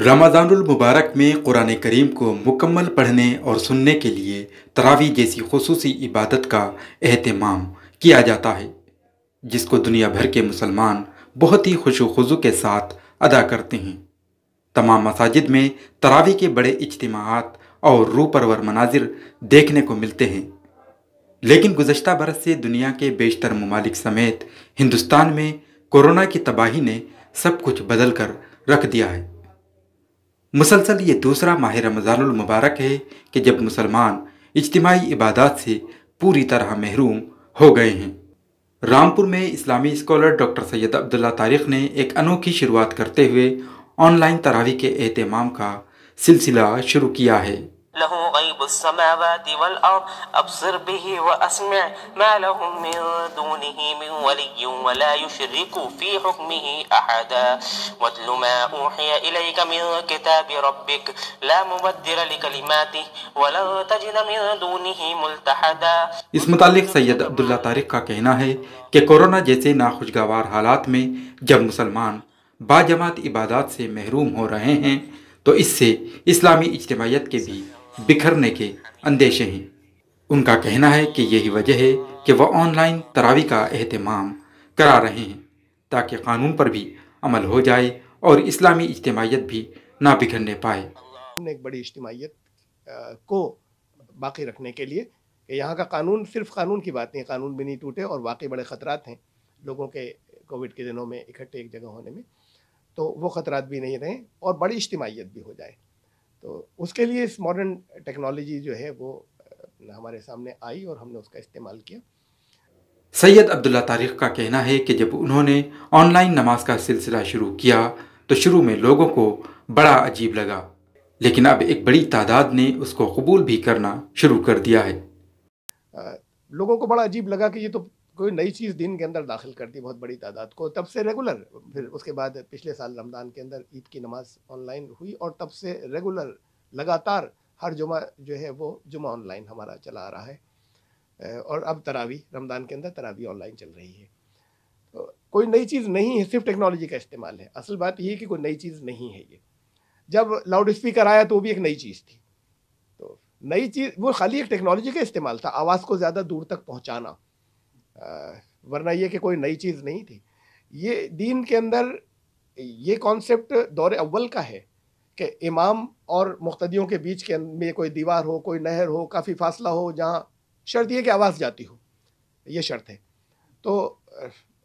रमज़ानुल मुबारक में कुरान करीम को मुकम्मल पढ़ने और सुनने के लिए तरावीह जैसी खुसूसी इबादत का एहतमाम किया जाता है, जिसको दुनिया भर के मुसलमान बहुत ही खुशू खुजू के साथ अदा करते हैं। तमाम मसाजिद में तरावीह के बड़े इज्तिमाआत और रूह परवर मनाजिर देखने को मिलते हैं, लेकिन गुज़श्ता बरस से दुनिया के बेशतर ममालिक समेत हिंदुस्तान में कोरोना की तबाही ने सब कुछ बदल कर रख दिया है। मुसलसल ये दूसरा माह रमज़ानुल मुबारक है कि जब मुसलमान इज्तिमाई इबादत से पूरी तरह महरूम हो गए हैं। रामपुर में इस्लामी स्कॉलर डॉक्टर सैयद अब्दुल्ला तारिक ने एक अनोखी शुरुआत करते हुए ऑनलाइन तरावी के एहतमाम का सिलसिला शुरू किया है। लहू गैबुस समावाति वल अर्द अब्सिर बिही व अस्मिअ मा लहुम मिन दूनिही मिन वलिय्यिन व ला युशरिकु फी हुक्मिही अहदा वत्लु मा ऊहिय इलैका मिन किताबि रब्बिक ला मुबद्दिल लिकलिमातिही व लन तजिद मिन दूनिही मुल्तहदा। इस मुतालिक सैयद अब्दुल्ला तारिक का कहना है कि कोरोना जैसे नाखुशगवार हालात में जब मुसलमान बाजमात इबादत से महरूम हो रहे हैं तो इससे इस्लामी इज्तिमाइयत के भी बिखरने के अंदेशे हैं। उनका कहना है कि यही वजह है कि वह ऑनलाइन तरावी का एहतमाम करा रहे हैं ताकि कानून पर भी अमल हो जाए और इस्लामी इज्तिमाइयत भी ना बिखरने पाए। हमने एक बड़ी इज्तिमाइयत को बाकी रखने के लिए कि यहाँ का कानून सिर्फ कानून की बात नहीं, कानून भी नहीं टूटे और वाकई बड़े ख़तरात हैं लोगों के कोविड के दिनों में इकट्ठे एक जगह होने में, तो वो ख़तरात भी नहीं रहें और बड़ी इज्तिमाइयत भी हो जाए। तो उसके लिए इस मॉडर्न टेक्नोलॉजी जो है वो हमारे सामने आई और हमने उसका इस्तेमाल किया। सैयद अब्दुल्ला तारिक का कहना है कि जब उन्होंने ऑनलाइन नमाज का सिलसिला शुरू किया तो शुरू में लोगों को बड़ा अजीब लगा, लेकिन अब एक बड़ी तादाद ने उसको कबूल भी करना शुरू कर दिया है। लोगों को बड़ा अजीब लगा कि ये तो कोई नई चीज़ दिन के अंदर दाखिल कर दी बहुत बड़ी तादाद को। तब से रेगुलर, फिर उसके बाद पिछले साल रमज़ान के अंदर ईद की नमाज ऑनलाइन हुई और तब से रेगुलर लगातार हर जुमा जो है वो जुमा ऑनलाइन हमारा चला आ रहा है और अब तरावी रमज़ान के अंदर तरावी ऑनलाइन चल रही है। तो कोई नई चीज़ नहीं है, सिर्फ टेक्नोलॉजी का इस्तेमाल है। असल बात ये है कि कोई नई चीज़ नहीं है ये। जब लाउड स्पीकर आया तो वो भी एक नई चीज़ थी, तो नई चीज़ वो खाली एक टेक्नोलॉजी का इस्तेमाल था, आवाज़ को ज़्यादा दूर तक पहुँचाना, वरना ये कि कोई नई चीज़ नहीं थी। ये दीन के अंदर ये कॉन्सेप्ट दौर अव्वल का है कि इमाम और मुक्तदियों के बीच के में कोई दीवार हो, कोई नहर हो, काफ़ी फासला हो, जहाँ शर्त ये कि आवाज़ जाती हो, ये शर्त है। तो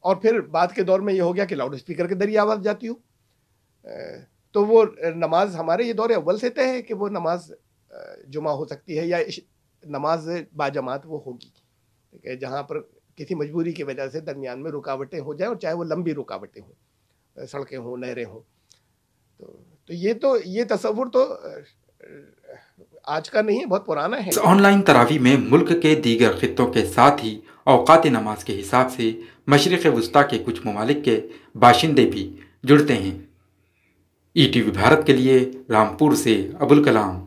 और फिर बाद के दौर में ये हो गया कि लाउड स्पीकर के जरिए आवाज़ जाती हो। तो वो नमाज हमारे ये दौर अव्वल से तय है कि वो नमाज जुमा हो सकती है या नमाज बाजमात वो होगी, ठीक है, जहाँ पर किसी मजबूरी की वजह से दरमियान में रुकावटें हो जाए और चाहे वो लंबी रुकावटें हों, सड़कें हों, नहरें हों। तो ये तस्वुर तो आज का नहीं है, बहुत पुराना है। ऑनलाइन तरावी में मुल्क के दीगर खित्तों के साथ ही औकात नमाज के हिसाब से मशरिक़ वस्ता के कुछ ममालिक के बाशिंदे भी जुड़ते हैं। ETV भारत के लिए रामपुर से अबुल कलाम।